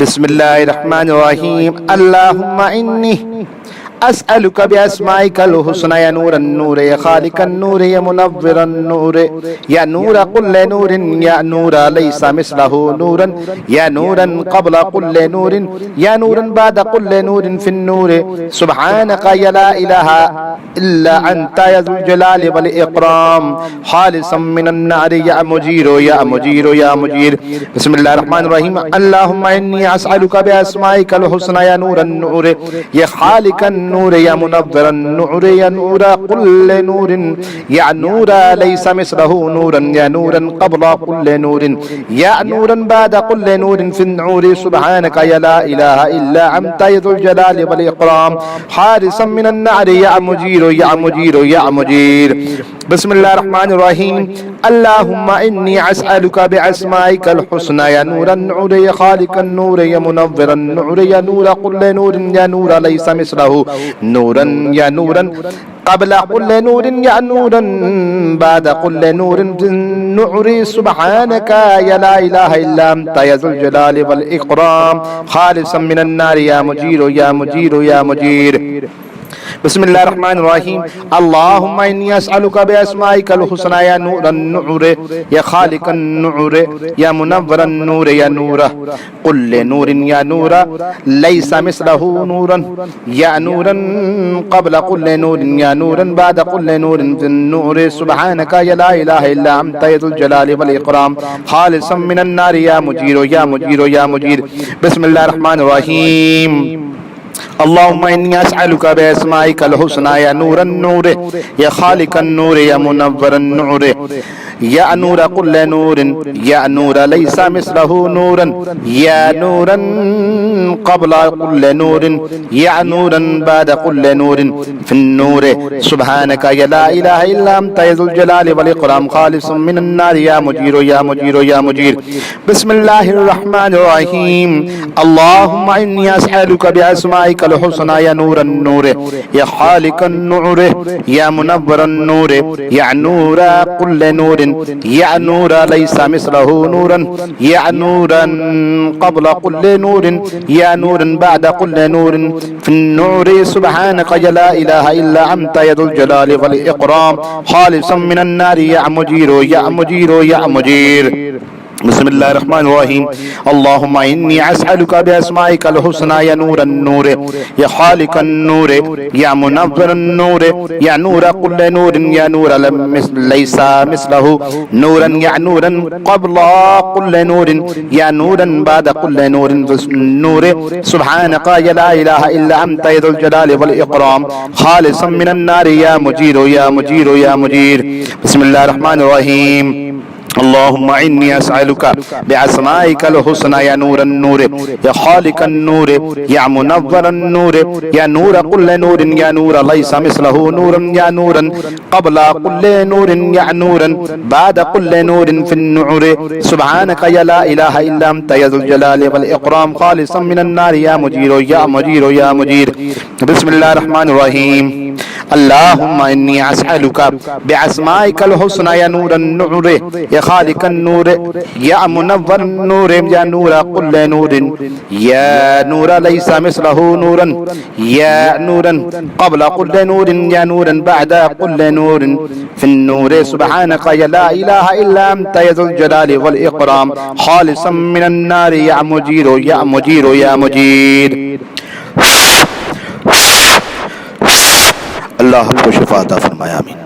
बिस्मिल्लाहिर्रहमानिर्रहीम। अल्लाहुम्मा इन्नी अस्अलुका बिअस्माइकल हुस्ना या नूरन नूर या खालिकन नूर या मुनव्विरन नूर या नूर कुल्ले नूरिन या नूर लैसा मिस्लहु नूरन या नूरन क़ब्ला कुल्ले नूरिन या नूरन बाद कुल्ले नूरिन फिन नूर सुब्हानका या ला इलाहा इल्ला अंता या ज़ुल जलाल वल इकराम खालिसन मिनन नार या मुजीरो या मुजीरो या मुजीर। बिस्मिल्लाहिर रहमानिर रहीम। अल्लाहुम्मा इन्नी अस्अलुका बिअस्माइकल हुस्ना या नूरन नूर या खालिकन नूर या मुनव्विरन नूर या नूर कुल्ले नूरिन या नूर लैसा मिस्लहु नूरन या नूरन क़ब्ला कुल्ले नूरिन या नूरन बाद कुल्ले नूरिन फिन नूर सुब्हानका या ला इलाहा इल्ला अंता या ज़ुल जलाल वल इकराम हारिसन मिनन नार या मुजीरो या मुजीरो या मुजीर। बिस्मिल्लाहिर रहमानिर रहीम। अल्लाहुम्मा इन्नी अस्अलुका बिअस्माइकल हुस्ना या नूरन नूर या खालिकन नूर या मुनव्विरन नूर या नूर कुल्ले नूरिन या नूर लैसा मिस्लहु नूरन या नूरन क़ब्ला कुल्ले नूरिन या नूरन बाद कुल्ले नूरिन नूरी सुब्हानका या ला इलाहा इल्ला अंता या ज़ुल जलाल वल इकराम खालिसन मिनन नार या मुजीरो या मुजीरो या मुजीर। बिस्मिल्लाहिर्रहमानिर्रहीम। अल्लाहुम्मा इन्नी अस्अलुका बिअस्माइकल हुस्ना या नूरन नूर या खालिकन नूर या मुनव्विरन नूर या नूर कुल्ले नूरिन या नूर लैसा मिस्लहु नूरन या नूरन क़ब्ला कुल्ले नूरिन या नूरन बाद कुल्ले नूरिन फिन नूर सुब्हानका या ला इलाहा इल्ला अंता या ज़ुल जलाल वल इकराम खालिसन मिनन नार या मुजीरो या मुजीरो या मुजीर। बिस्मिल्लाहिर रहमानिर रहीम। अल्लाहुम्मा इन्नी अस्अलुका बिअस्माइकल हुस्ना या नूरन नूर या खालिकन नूर या मुनव्विरन नूर या नूर कुल्ले नूरिन या नूर लैसा मिस्लहु नूरन या नूरन क़ब्ला कुल्ले नूरिन या नूरन बाद कुल्ले नूरिन फिन नूर सुब्हानका या ला इलाहा इल्ला अंता या ज़ुल जलाल वल इकराम खालिसन मिनन नार या मुजीरो या मुजीरो या मुजीर। बिस्मिल्लाहिर रहमानिर रहीम। अल्लाहुम्मा इन्नी अस्अलुका बिअस्माइकल हुस्ना या नूरन नूर या खालिकन नूर या मुनव्विरन नूर या नूर कुल्ले नूरिन या नूर लैसा मिस्लहु नूरन या नूरन क़ब्ला कुल्ले नूरिन या नूरन बाद कुल्ले नूरिन फिन नूर सुब्हानका या ला इलाहा इल्ला अंता या ज़ुल जलाल वल इकराम खालिसन मिनन नार या मुजीरो या मुजीरो या मुजीर। बिस्मिल्लाहिर्रहमानिर्रहीम। अल्लाहुम्मा इन्नी अस्अलुका बिअस्माइकल हुस्ना या नूरन नूर या खालिकन नूर या मुनव्विरन नूर या नूर कुल्ले नूरिन या नूर लैसा मिस्लहु नूरन या नूरन क़ब्ला कुल्ले नूरिन या नूरन बाद कुल्ले नूरिन नूर सुब्हानका या ला इलाहा इल्ला अंता या ज़ुल जलाल वल इकराम खालिसन मिनन नार या मुजीरो या मुजीरो या मुजीर। बिस्मिल्लाहिर रहमानिर रहीम। अल्लाहुम्मा इन्नी अस्अलुका बिअस्माइकल हुस्ना या नूरन नूर या खालिकन नूर या मुनव्विरन नूर या नूर कुल्ले नूरिन या नूर लैसा मिस्लहु नूरन या नूरन क़ब्ला कुल्ले नूरिन या नूरन बाद कुल्ले नूरिन फिन नूर सुब्हानका या ला इलाहा इल्ला अंता या ज़ुल जलाल वल इकराम खालिसन मिनन नार या मुजीरो या मुजीरो या मुजीर। बिस्मिल्लाहिर रहमानिर रहीम। अल्लाहुम्मा इन्नी अस्अलुका बिअस्माइकल हुस्ना या नूरन नूर या खालिकन नूर या मुनव्विरन नूर या नूर कुल्ले नूरिन या नूर लैसा मिस्लहु नूरन या नूरन क़ब्ला कुल्ले नूरिन या नूरन बाद कुल्ले नूरिन फिन नूर सुब्हानका या ला इलाहा इल्ला अंता या ज़ुल जलाल वल इकराम खालिसन मिनन नार या मुजीरो या मुजीरो या मुजीर। अल्लाह हमको शिफा अता फरमाए। आमीन।